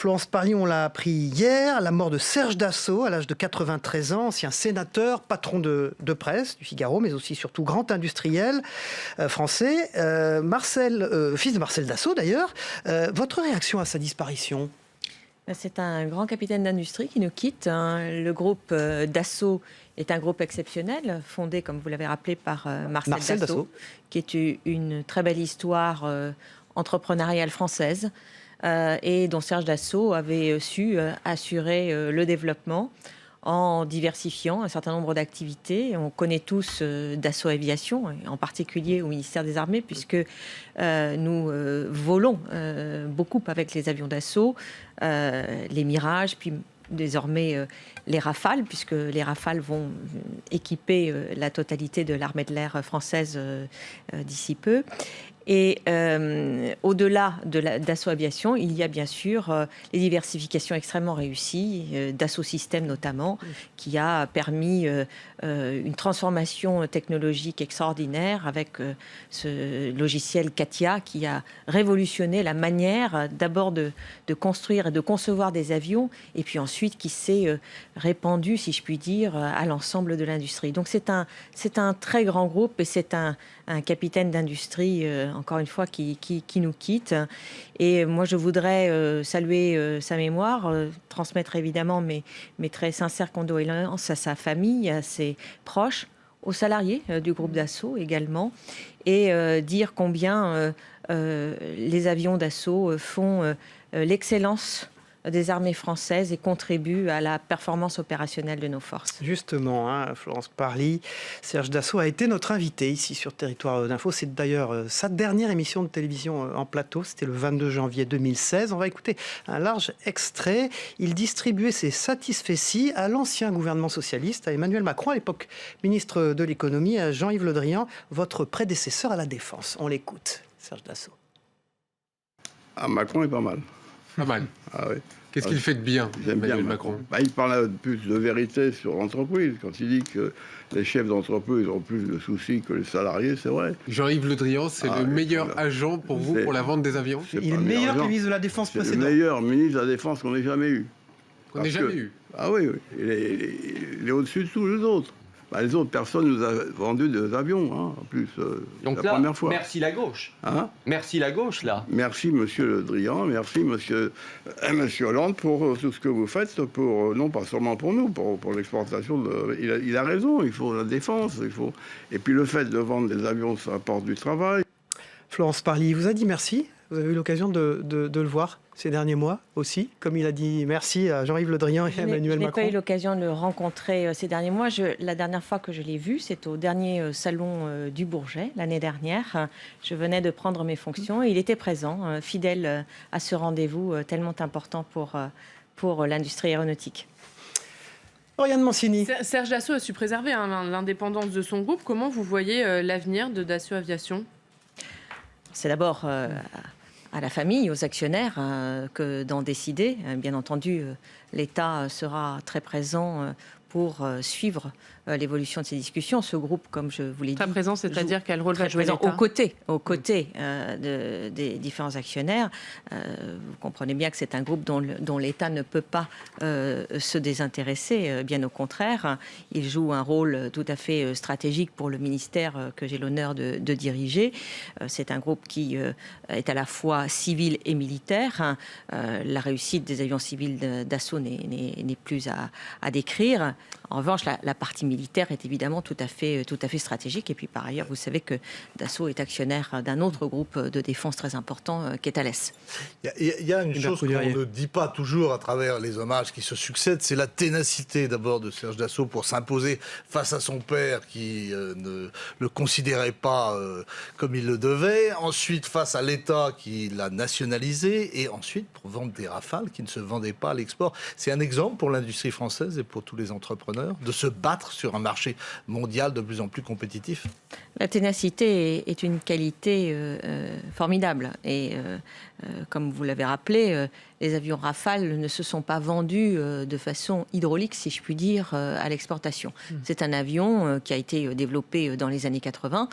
Florence Parly, on l'a appris hier, la mort de Serge Dassault à l'âge de 93 ans, ancien sénateur, patron de presse du Figaro, mais aussi surtout grand industriel français. Fils de Marcel Dassault d'ailleurs. Votre réaction à sa disparition ? C'est un grand capitaine d'industrie qui nous quitte. Le groupe Dassault est un groupe exceptionnel, fondé, comme vous l'avez rappelé, par Marcel Dassault, qui est une très belle histoire entrepreneuriale française et dont Serge Dassault avait su assurer le développement en diversifiant un certain nombre d'activités. On connaît tous Dassault Aviation, en particulier au ministère des Armées, puisque nous volons beaucoup avec les avions d'assaut, les Mirages, puis désormais les Rafales, puisque les Rafales vont équiper la totalité de l'armée de l'air française d'ici peu. Et au-delà Dassault Aviation, il y a bien sûr les diversifications extrêmement réussies, Dassault Systèmes notamment, qui a permis une transformation technologique extraordinaire avec ce logiciel CATIA qui a révolutionné la manière d'abord de construire et de concevoir des avions, et puis ensuite qui s'est répandu, si je puis dire, à l'ensemble de l'industrie. Donc c'est un très grand groupe et c'est un capitaine d'industrie, encore une fois, qui nous quitte. Et moi, je voudrais saluer sa mémoire, transmettre évidemment mes très sincères condoléances à sa famille, à ses proches, aux salariés du groupe Dassault également, et dire combien les avions Dassault font l'excellence des armées françaises et contribuent à la performance opérationnelle de nos forces. Justement, Florence Parly, Serge Dassault a été notre invité ici sur Territoire d'Info. C'est d'ailleurs sa dernière émission de télévision en plateau. C'était le 22 janvier 2016. On va écouter un large extrait. Il distribuait ses satisfecits à l'ancien gouvernement socialiste, à Emmanuel Macron, à l'époque ministre de l'économie, à Jean-Yves Le Drian, votre prédécesseur à la Défense. On l'écoute, Serge Dassault. Macron est pas mal. Pas mal. Ah oui. Qu'est-ce qu'il fait de bien, Emmanuel Macron ? Il parle plus de vérité sur l'entreprise. Quand il dit que les chefs d'entreprise ont plus de soucis que les salariés, c'est vrai. Jean-Yves Le Drian, c'est le meilleur agent pour vous pour la vente des avions ? Il est meilleur que le ministre de la Défense précédent. C'est le meilleur ministre de la Défense qu'on ait jamais eu. Qu'on n'ait jamais eu ? Ah oui, oui. Il est au-dessus de tous les autres. Les autres personnes nous ont vendu des avions, en plus, donc la première fois. Merci la gauche. Merci la gauche, là. Merci, monsieur Le Drian, merci, monsieur Hollande, pour tout ce que vous faites, non pas seulement pour nous, pour l'exportation. Il a raison, il faut la défense, et puis le fait de vendre des avions, ça apporte du travail. Florence Parly, il vous a dit merci. Vous avez eu l'occasion de le voir ces derniers mois aussi, comme il a dit merci à Jean-Yves Le Drian et à Emmanuel Macron. Je n'ai pas eu l'occasion de le rencontrer ces derniers mois. La dernière fois que je l'ai vu, c'est au dernier salon du Bourget, l'année dernière. Je venais de prendre mes fonctions et il était présent, fidèle à ce rendez-vous tellement important pour l'industrie aéronautique. Oriane Mancini. Serge Dassault a su préserver l'indépendance de son groupe. Comment vous voyez l'avenir de Dassault Aviation ? C'est d'abord à la famille, aux actionnaires, que d'en décider. Bien entendu, l'État sera très présent pour suivre l'évolution de ces discussions. Ce groupe, comme je vous l'ai dit... Très présent, c'est-à-dire quel rôle va jouer l'État ? Aux côtés des différents actionnaires. Vous comprenez bien que c'est un groupe dont l'État ne peut pas se désintéresser, bien au contraire. Il joue un rôle tout à fait stratégique pour le ministère que j'ai l'honneur de diriger. C'est un groupe qui est à la fois civil et militaire. La réussite des avions civils d'assaut n'est plus à décrire. En revanche, la partie militaire est évidemment tout à fait stratégique. Et puis par ailleurs, vous savez que Dassault est actionnaire d'un autre groupe de défense très important, qui est Thales. Il y a une chose qu'on ne dit pas toujours à travers les hommages qui se succèdent, c'est la ténacité d'abord de Serge Dassault pour s'imposer face à son père qui ne le considérait pas comme il le devait, ensuite face à l'État qui l'a nationalisé, et ensuite pour vendre des Rafales qui ne se vendaient pas à l'export. C'est un exemple pour l'industrie française et pour tous les entrepreneurs de se battre sur un marché mondial de plus en plus compétitif. La ténacité est une qualité formidable et comme vous l'avez rappelé, les avions Rafale ne se sont pas vendus de façon hydraulique, si je puis dire, à l'exportation. C'est un avion qui a été développé dans les années 80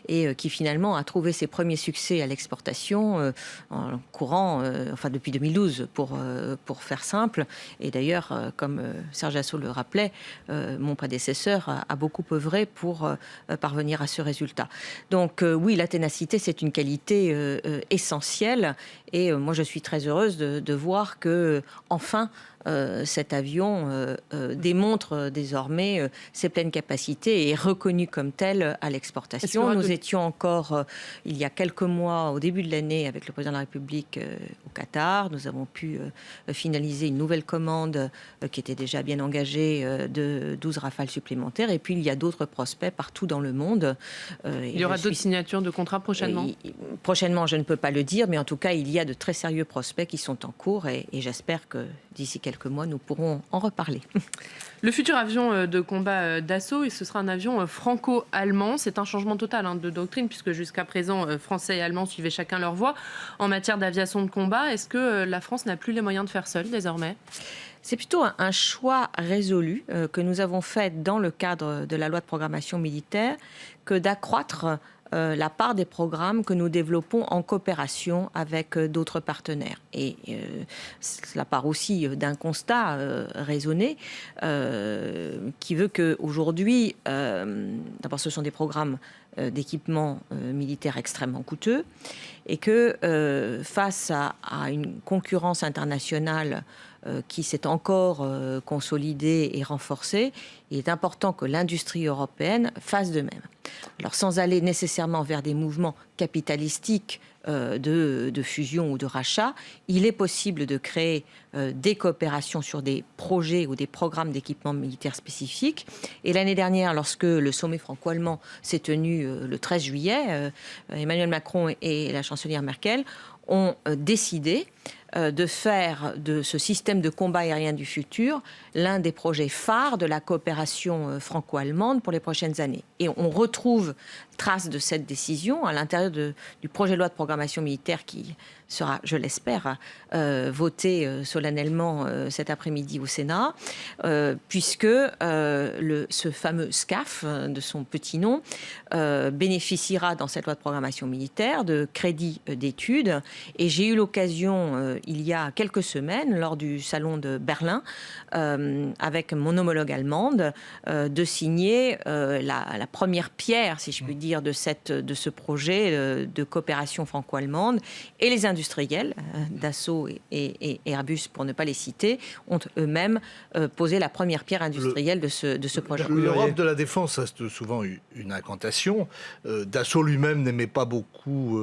et qui finalement a trouvé ses premiers succès à l'exportation en courant, depuis 2012 pour faire simple. Et d'ailleurs, comme Serge Dassault le rappelait, mon prédécesseur a beaucoup œuvré pour parvenir à ce résultat. Donc oui, la ténacité, c'est une qualité essentielle. Et moi, je suis très heureuse de voir que, enfin, cet avion démontre désormais ses pleines capacités et est reconnu comme tel à l'exportation. Nous étions encore, il y a quelques mois, au début de l'année, avec le président de la République au Qatar. Nous avons pu finaliser une nouvelle commande qui était déjà bien engagée de 12 Rafales supplémentaires. Et puis, il y a d'autres prospects partout dans le monde. Il y aura d'autres signatures de contrats prochainement ? Prochainement, je ne peux pas le dire, mais en tout cas, il y a de très sérieux prospects qui sont en cours et j'espère que d'ici quelques mois, nous pourrons en reparler. Le futur avion de combat Dassault, ce sera un avion franco-allemand. C'est un changement total de doctrine, puisque jusqu'à présent, Français et Allemands suivaient chacun leur voie. En matière d'aviation de combat, est-ce que la France n'a plus les moyens de faire seule désormais ? C'est plutôt un choix résolu que nous avons fait dans le cadre de la loi de programmation militaire que d'accroître la part des programmes que nous développons en coopération avec d'autres partenaires. Et cela part aussi d'un constat raisonné qui veut qu'aujourd'hui, d'abord ce sont des programmes d'équipement militaire extrêmement coûteux et que face à une concurrence internationale qui s'est encore consolidée et renforcée, il est important que l'industrie européenne fasse de même. Alors sans aller nécessairement vers des mouvements capitalistiques de fusion ou de rachat, il est possible de créer des coopérations sur des projets ou des programmes d'équipement militaire spécifiques. Et l'année dernière, lorsque le sommet franco-allemand s'est tenu le 13 juillet, Emmanuel Macron et la chancelière Merkel ont décidé de faire de ce système de combat aérien du futur l'un des projets phares de la coopération franco-allemande pour les prochaines années. Et on retrouve trace de cette décision à l'intérieur du projet de loi de programmation militaire qui sera, je l'espère, voté solennellement cet après-midi au Sénat, puisque ce fameux SCAF, de son petit nom, bénéficiera dans cette loi de programmation militaire de crédits d'études. Et j'ai eu l'occasion, il y a quelques semaines, lors du salon de Berlin, avec mon homologue allemande, de signer la première pierre, si je puis dire, de ce projet de coopération franco-allemande. Et les industriels, Dassault et Airbus, pour ne pas les citer, ont eux-mêmes posé la première pierre industrielle de ce projet. L'Europe de la défense reste souvent une incantation. Dassault lui-même n'aimait pas beaucoup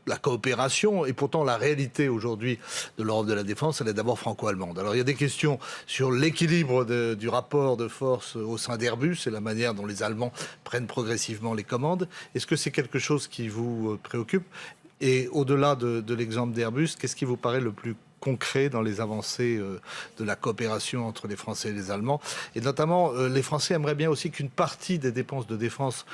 la coopération, et pourtant la réalité aujourd'hui de l'Europe de la défense, elle est d'abord franco-allemande. Alors il y a des questions sur l'équilibre du rapport de force au sein d'Airbus et la manière dont les Allemands prennent progressivement les commandes. Est-ce que c'est quelque chose qui vous préoccupe ? Et au-delà de l'exemple d'Airbus, qu'est-ce qui vous paraît le plus concret dans les avancées de la coopération entre les Français et les Allemands? Et notamment, les Français aimeraient bien aussi qu'une partie des dépenses de défense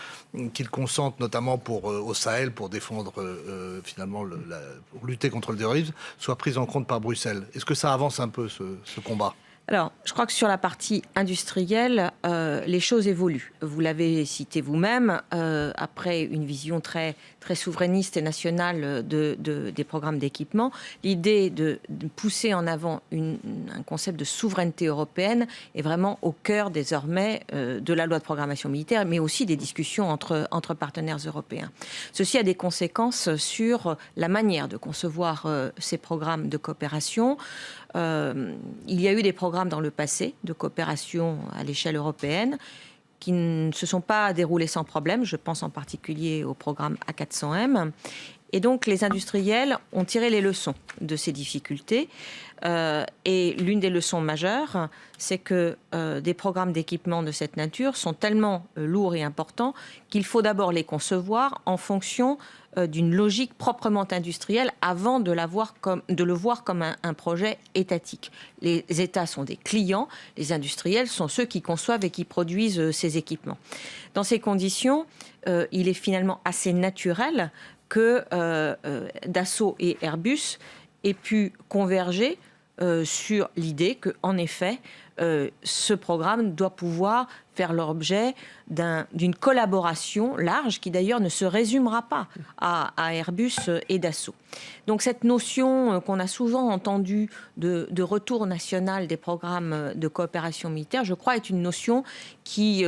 qu'ils consentent, notamment au Sahel, pour défendre pour lutter contre le terrorisme, soit prise en compte par Bruxelles. Est-ce que ça avance un peu, ce combat ? Alors, je crois que sur la partie industrielle, les choses évoluent. Vous l'avez cité vous-même, après une vision très, très souverainiste et nationale des programmes d'équipement, l'idée de pousser en avant un concept de souveraineté européenne est vraiment au cœur désormais de la loi de programmation militaire, mais aussi des discussions entre partenaires européens. Ceci a des conséquences sur la manière de concevoir ces programmes de coopération. Il y a eu des programmes dans le passé de coopération à l'échelle européenne qui ne se sont pas déroulés sans problème. Je pense en particulier au programme A400M. Et donc, les industriels ont tiré les leçons de ces difficultés. Et l'une des leçons majeures, c'est que des programmes d'équipement de cette nature sont tellement lourds et importants qu'il faut d'abord les concevoir en fonction d'une logique proprement industrielle avant de le voir comme un projet étatique. Les États sont des clients, les industriels sont ceux qui conçoivent et qui produisent ces équipements. Dans ces conditions, il est finalement assez naturel que Dassault et Airbus aient pu converger sur l'idée qu'en effet, ce programme doit pouvoir faire l'objet d'une collaboration large qui d'ailleurs ne se résumera pas à Airbus et Dassault. Donc cette notion qu'on a souvent entendue de retour national des programmes de coopération militaire, je crois, est une notion qui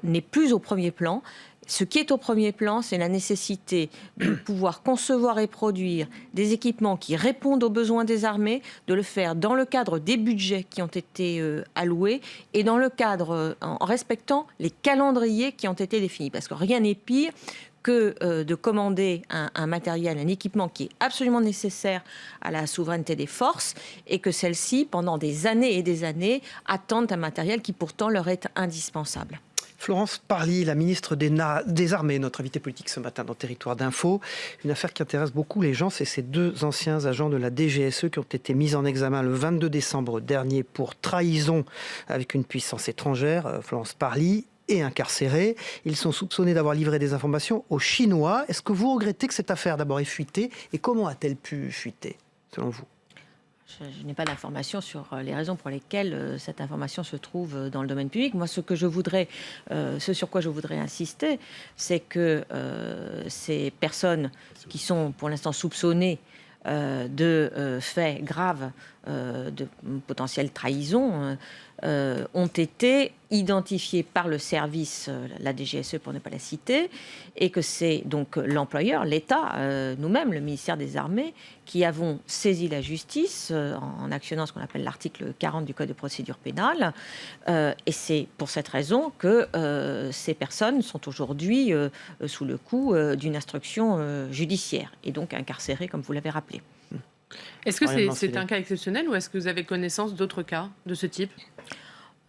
n'est plus au premier plan. Ce qui est au premier plan, c'est la nécessité de pouvoir concevoir et produire des équipements qui répondent aux besoins des armées, de le faire dans le cadre des budgets qui ont été alloués et dans le cadre, en respectant les calendriers qui ont été définis. Parce que rien n'est pire que de commander un matériel, un équipement qui est absolument nécessaire à la souveraineté des forces et que celles-ci, pendant des années et des années, attendent un matériel qui pourtant leur est indispensable. Florence Parly, la ministre des Armées, notre invitée politique ce matin dans Territoire d'Info. Une affaire qui intéresse beaucoup les gens, c'est ces 2 anciens agents de la DGSE qui ont été mis en examen le 22 décembre dernier pour trahison avec une puissance étrangère, Florence Parly, et incarcérés. Ils sont soupçonnés d'avoir livré des informations aux Chinois. Est-ce que vous regrettez que cette affaire d'abord ait fuité et comment a-t-elle pu fuiter, selon vous ? Je n'ai pas d'informations sur les raisons pour lesquelles cette information se trouve dans le domaine public. Moi, ce sur quoi je voudrais insister, c'est que ces personnes qui sont pour l'instant soupçonnées de faits graves, de potentielle trahison, ont été identifiés par le service, la DGSE pour ne pas la citer, et que c'est donc l'employeur, l'État, nous-mêmes, le ministère des Armées, qui avons saisi la justice en actionnant ce qu'on appelle l'article 40 du Code de procédure pénale. Et c'est pour cette raison que ces personnes sont aujourd'hui sous le coup d'une instruction judiciaire et donc incarcérées, comme vous l'avez rappelé. Est-ce que c'est un cas exceptionnel ou est-ce que vous avez connaissance d'autres cas de ce type ?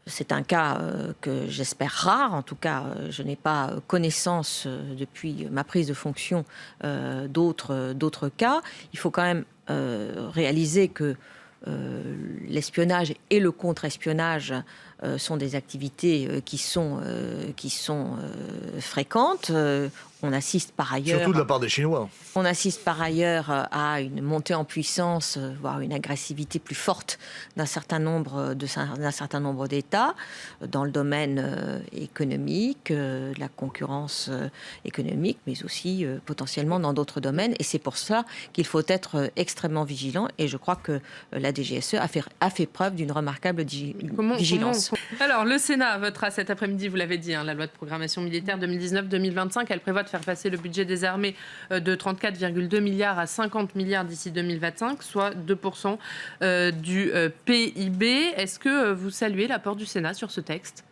C'est un cas que j'espère rare. En tout cas, je n'ai pas connaissance depuis ma prise de fonction d'autres cas. Il faut quand même réaliser que l'espionnage et le contre-espionnage sont des activités qui sont fréquentes. On assiste par ailleurs... Surtout de la part des Chinois. On assiste par ailleurs à une montée en puissance, voire une agressivité plus forte d'un certain nombre d'États dans le domaine économique, de la concurrence économique, mais aussi potentiellement dans d'autres domaines. Et c'est pour ça qu'il faut être extrêmement vigilant. Et je crois que la DGSE a fait preuve d'une remarquable vigilance. Alors, le Sénat votera cet après-midi, vous l'avez dit, la loi de programmation militaire 2019-2025. Elle prévoit de faire passer le budget des armées de 34,2 milliards à 50 milliards d'ici 2025, soit 2% du PIB. Est-ce que vous saluez l'apport du Sénat sur ce texte ?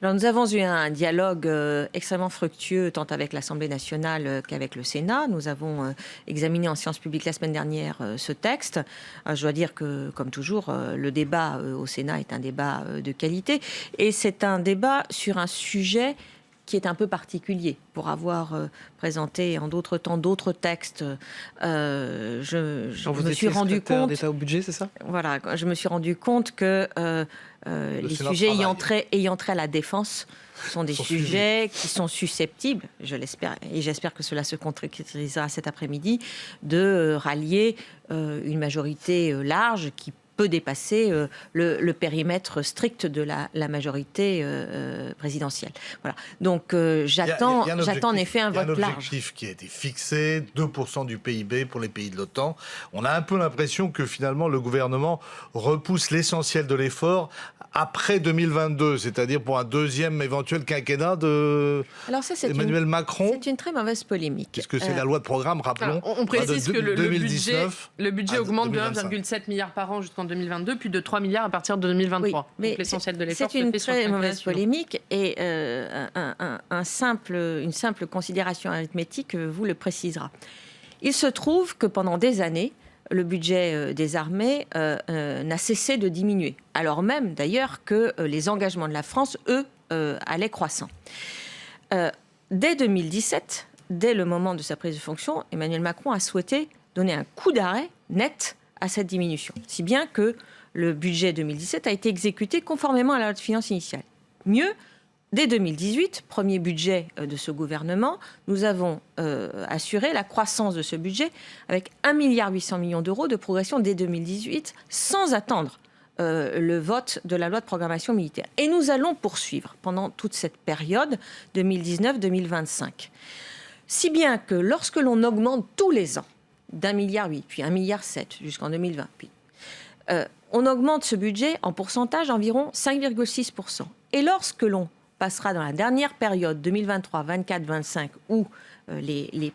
Alors, nous avons eu un dialogue extrêmement fructueux, tant avec l'Assemblée nationale qu'avec le Sénat. Nous avons examiné en séance publique la semaine dernière ce texte. Je dois dire que, comme toujours, le débat au Sénat est un débat de qualité. Et c'est un débat sur un sujet qui est un peu particulier. Pour avoir présenté en d'autres temps d'autres textes, je me suis rendu compte... d'État au budget, c'est ça ? Voilà, je me suis rendu compte que les sujets ayant trait à la défense sont des sujets qui sont susceptibles, je l'espère, et j'espère que cela se concrétisera cet après-midi, de rallier une majorité large qui peut dépasser le périmètre strict de la majorité présidentielle. Voilà. Donc j'attends en effet un vote large. Il y a un objectif qui a été fixé, 2% du PIB pour les pays de l'OTAN. On a un peu l'impression que finalement le gouvernement repousse l'essentiel de l'effort après 2022, c'est-à-dire pour un deuxième éventuel quinquennat d'Emmanuel Macron. C'est une très mauvaise polémique. Puisque c'est la loi de programme, rappelons. Alors, on précise que le budget augmente de 1,7 milliard par an jusqu'en 2022, puis de 3 milliards à partir de 2023. Oui, mais donc l'essentiel de l'effort c'est une très mauvaise polémique et une simple considération arithmétique vous le précisera. Il se trouve que pendant des années, le budget des armées n'a cessé de diminuer, alors même d'ailleurs que les engagements de la France, eux, allaient croissant. Dès 2017, dès le moment de sa prise de fonction, Emmanuel Macron a souhaité donner un coup d'arrêt net à cette diminution, si bien que le budget 2017 a été exécuté conformément à la loi de finances initiale. Mieux, dès 2018, premier budget de ce gouvernement, nous avons assuré la croissance de ce budget avec 1,8 milliard d'euros de progression dès 2018, sans attendre le vote de la loi de programmation militaire. Et nous allons poursuivre pendant toute cette période 2019-2025. Si bien que lorsque l'on augmente tous les ans d'1,8 milliard, puis 1,7 milliard jusqu'en 2020, puis, on augmente ce budget en pourcentage environ 5,6%. Et lorsque l'on passera dans la dernière période 2023, 24, 25, où les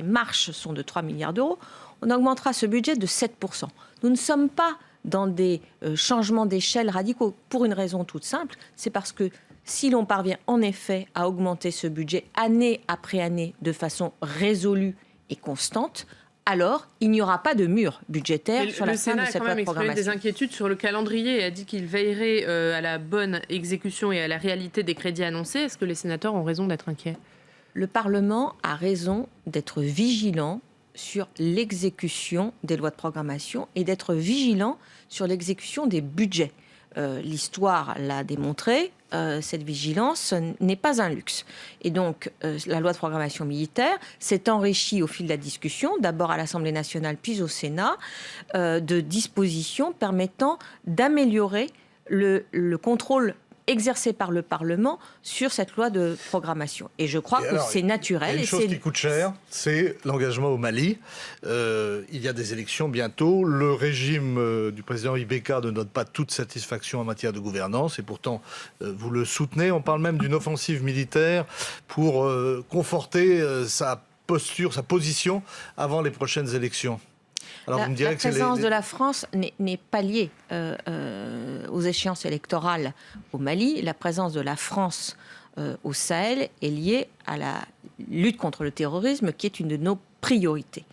marches sont de 3 milliards d'euros, on augmentera ce budget de 7%. Nous ne sommes pas dans des changements d'échelle radicaux pour une raison toute simple, c'est parce que si l'on parvient en effet à augmenter ce budget année après année de façon résolue et constante, alors il n'y aura pas de mur budgétaire sur la fin de cette loi de programmation. Le Sénat a quand même exprimé des inquiétudes sur le calendrier et a dit qu'il veillerait à la bonne exécution et à la réalité des crédits annoncés. Est-ce que les sénateurs ont raison d'être inquiets ? Le Parlement a raison d'être vigilant sur l'exécution des lois de programmation et d'être vigilant sur l'exécution des budgets. L'histoire l'a démontré, cette vigilance n'est pas un luxe. Et donc, la loi de programmation militaire s'est enrichie au fil de la discussion, d'abord à l'Assemblée nationale, puis au Sénat, de dispositions permettant d'améliorer le contrôle exercé par le Parlement sur cette loi de programmation. Et je crois que c'est naturel. Il y a une chose qui coûte cher, c'est l'engagement au Mali. Il y a des élections bientôt. Le régime du président Ibeka ne donne pas toute satisfaction en matière de gouvernance et pourtant vous le soutenez. On parle même d'une offensive militaire pour conforter sa posture, sa position avant les prochaines élections. Alors, vous me direz la présence de la France n'est pas liée aux échéances électorales au Mali. La présence de la France au Sahel est liée à la lutte contre le terrorisme, qui est une de nos priorités.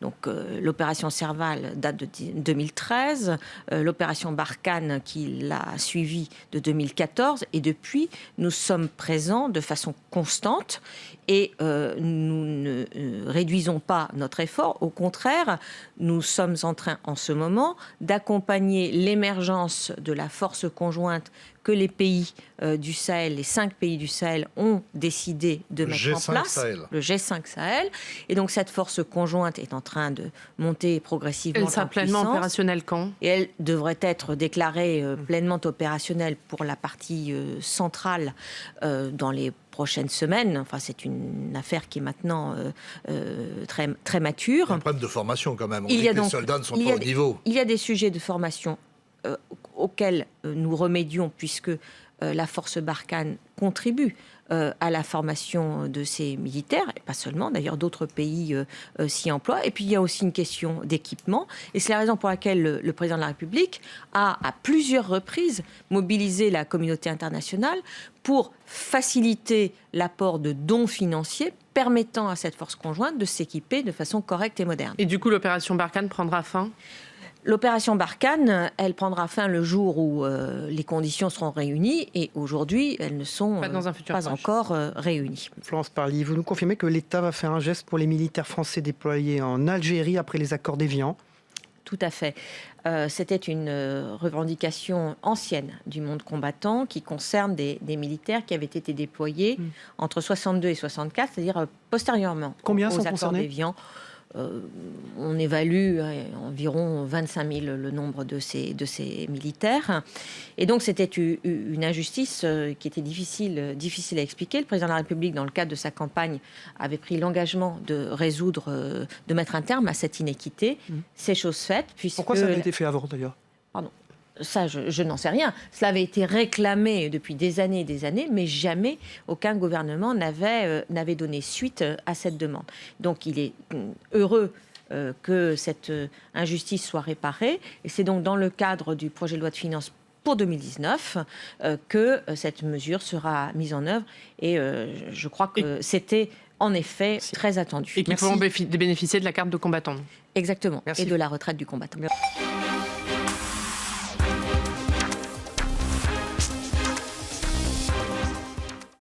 Donc l'opération Serval date de 2013, l'opération Barkhane qui l'a suivie de 2014, et depuis, nous sommes présents de façon constante et nous ne réduisons pas notre effort. Au contraire, nous sommes en train, en ce moment, d'accompagner l'émergence de la force conjointe que les pays du Sahel, les 5 pays du Sahel, ont décidé de mettre en place. Le G5 Sahel. Et donc cette force conjointe est en train de monter progressivement en puissance. Elle sera pleinement opérationnelle quand ? Et elle devrait être déclarée pleinement opérationnelle pour la partie centrale dans les prochaines semaines. Enfin, c'est une affaire qui est maintenant très, très mature. Il y a un problème de formation quand même. On dit que les soldats ne sont pas au niveau. Il y a des sujets de formation auxquels nous remédions, puisque la force Barkhane contribue à la formation de ces militaires, et pas seulement, d'ailleurs d'autres pays s'y emploient. Et puis il y a aussi une question d'équipement, et c'est la raison pour laquelle le président de la République a à plusieurs reprises mobilisé la communauté internationale pour faciliter l'apport de dons financiers permettant à cette force conjointe de s'équiper de façon correcte et moderne. Et du coup, l'opération Barkhane prendra fin ? L'opération Barkhane, elle prendra fin le jour où les conditions seront réunies, et aujourd'hui, elles ne sont pas encore réunies. Florence Parly, vous nous confirmez que l'État va faire un geste pour les militaires français déployés en Algérie après les accords d'Évian ? Tout à fait. C'était une revendication ancienne du monde combattant qui concerne des militaires qui avaient été déployés entre 62 et 64, c'est-à-dire postérieurement aux accords d'Évian. On évalue environ 25 000 le nombre de ces militaires. Et donc, c'était une injustice qui était difficile à expliquer. Le président de la République, dans le cadre de sa campagne, avait pris l'engagement de mettre un terme à cette inéquité. C'est chose faite. Pourquoi ça avait été fait avant, d'ailleurs ? Pardon. Ça, je n'en sais rien. Cela avait été réclamé depuis des années et des années, mais jamais aucun gouvernement n'avait donné suite à cette demande. Donc il est heureux que cette injustice soit réparée. Et c'est donc dans le cadre du projet de loi de finances pour 2019 que cette mesure sera mise en œuvre. Et je crois que c'était en effet très attendu. Et qu'ils pourront bénéficier de la carte de combattant. Exactement. Merci. Et de la retraite du combattant. Merci.